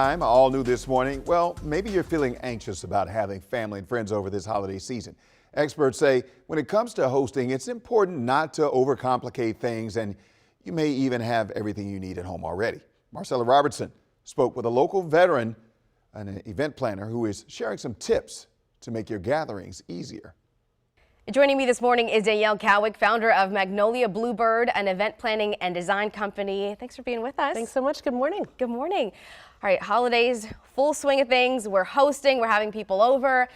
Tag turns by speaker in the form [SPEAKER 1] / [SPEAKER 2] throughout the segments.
[SPEAKER 1] Time, all new this morning. Well, maybe you're feeling anxious about having family and friends over this holiday season. Experts say when it comes to hosting, it's important not to overcomplicate things, and you may even have everything you need at home already. Marcella Robertson spoke with a local veteran, an event planner, who is sharing some tips to make your gatherings easier.
[SPEAKER 2] Joining me this morning is Danielle Cowick, founder of Magnolia Bluebird, an event planning and design company. Thanks for being with us.
[SPEAKER 3] Thanks so much. Good morning.
[SPEAKER 2] Good morning. All right, holidays, full swing of things. We're hosting, we're having people over.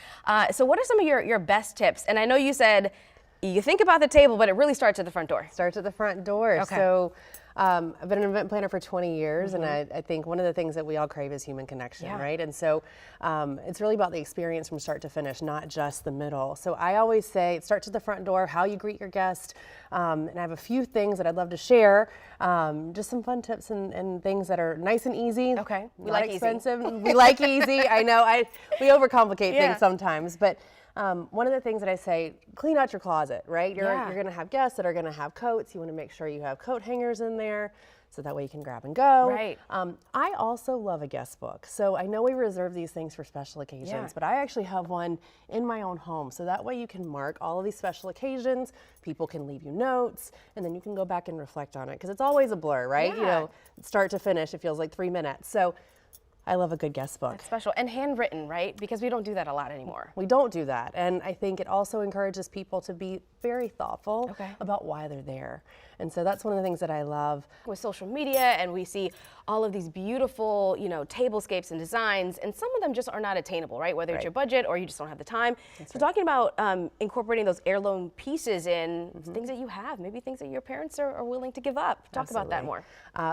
[SPEAKER 2] So what are some of your best tips? And I know you said you think about the table, but it really starts at the front door.
[SPEAKER 3] Starts at the front door.
[SPEAKER 2] Okay.
[SPEAKER 3] So I've been an event planner for 20 years, and I think one of the things that we all crave is human connection, right? And so it's really about the experience from start to finish, not just the middle. So I always say it starts at the front door, how you greet your guest, and I have a few things that I'd love to share, just some fun tips and things that are nice and easy.
[SPEAKER 2] Okay, we
[SPEAKER 3] not
[SPEAKER 2] like
[SPEAKER 3] expensive.
[SPEAKER 2] easy.
[SPEAKER 3] We like easy. I know we overcomplicate things sometimes, but one of the things that I say, clean out your closet, right? You're going to have guests that are going to have coats. You want to make sure you have coat hangers in there so that way you can grab and go.
[SPEAKER 2] Right.
[SPEAKER 3] I also love a guest book. So I know we reserve these things for special occasions, but I actually have one in my own home. So that way you can mark all of these special occasions. People can leave you notes, and then you can go back and reflect on it, because it's always a blur, right?
[SPEAKER 2] Yeah.
[SPEAKER 3] You know, start to finish, it feels like 3 minutes. So I love a good guest book.
[SPEAKER 2] That's special and handwritten, right? Because we don't do that a lot anymore.
[SPEAKER 3] We don't do that. And I think it also encourages people to be very thoughtful about why they're there. And so that's one of the things that I love.
[SPEAKER 2] With social media, and we see all of these beautiful, tablescapes and designs, and some of them just are not attainable, right? Whether it's your budget or you just don't have the time. So talking about incorporating those heirloom pieces in things that you have, maybe things that your parents are willing to give up. Talk about that more.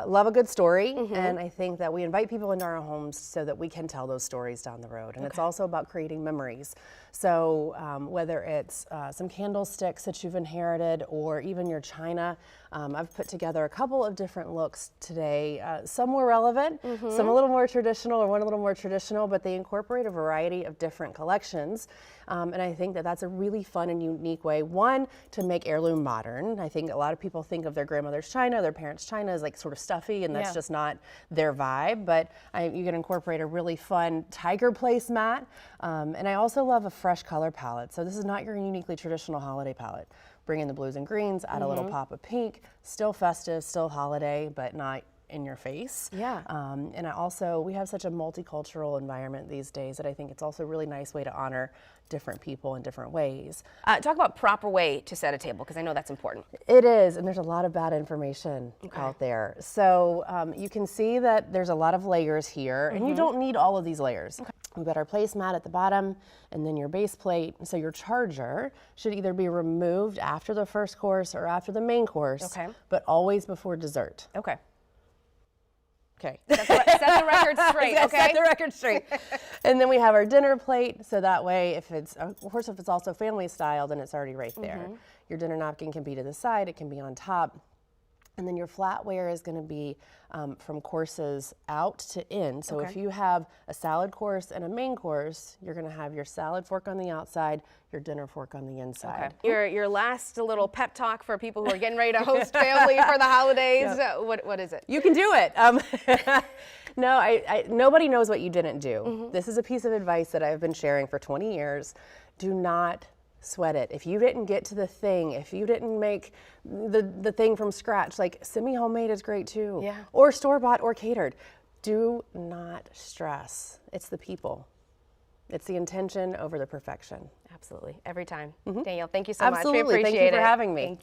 [SPEAKER 3] Love a good story, and I think that we invite people into our homes so that we can tell those stories down the road. And it's also about creating memories. So whether it's some candlesticks that you've inherited, or even your china, I've put together a couple of different looks today. Some more relevant, some a little more traditional, or one a little more traditional, but they incorporate a variety of different collections. And I think that that's a really fun and unique way, one, to make heirloom modern. I think a lot of people think of their grandmother's china, their parents' china as like sort of stuffy, and that's just not their vibe. But you can incorporate a really fun tiger placemat. And I also love a fresh color palette. So this is not your uniquely traditional holiday palette. Bring in the blues and greens, add a little pop of pink, still festive, still holiday, but not in your face.
[SPEAKER 2] Yeah.
[SPEAKER 3] And we have such a multicultural environment these days that I think it's also a really nice way to honor different people in different ways.
[SPEAKER 2] Talk about proper way to set a table, because I know that's important.
[SPEAKER 3] It is, and there's a lot of bad information out there. So you can see that there's a lot of layers here, and you don't need all of these layers. We've got our placemat at the bottom, and then your base plate. So your charger should either be removed after the first course or after the main course, but always before dessert.
[SPEAKER 2] Okay.
[SPEAKER 3] Okay.
[SPEAKER 2] Set the record straight, okay?
[SPEAKER 3] Set the record straight. And then we have our dinner plate, so that way, if it's, of course, if it's also family style, then it's already right there. Your dinner napkin can be to the side, it can be on top. And then your flatware is going to be from courses out to in. So if you have a salad course and a main course, you're going to have your salad fork on the outside, your dinner fork on the inside.
[SPEAKER 2] Your last little pep talk for people who are getting ready to host family for the holidays. What is it?
[SPEAKER 3] You can do it. No, nobody knows what you didn't do. This is a piece of advice that I've been sharing for 20 years. Do not sweat it. If you didn't get to the thing, if you didn't make the thing from scratch, like semi-homemade is great too, or store-bought or catered. Do not stress. It's the people. It's the intention over the perfection.
[SPEAKER 2] Absolutely, every time. Danielle, thank you so much.
[SPEAKER 3] Absolutely.
[SPEAKER 2] We appreciate
[SPEAKER 3] Thank you for
[SPEAKER 2] it.
[SPEAKER 3] having me.
[SPEAKER 2] Thank you.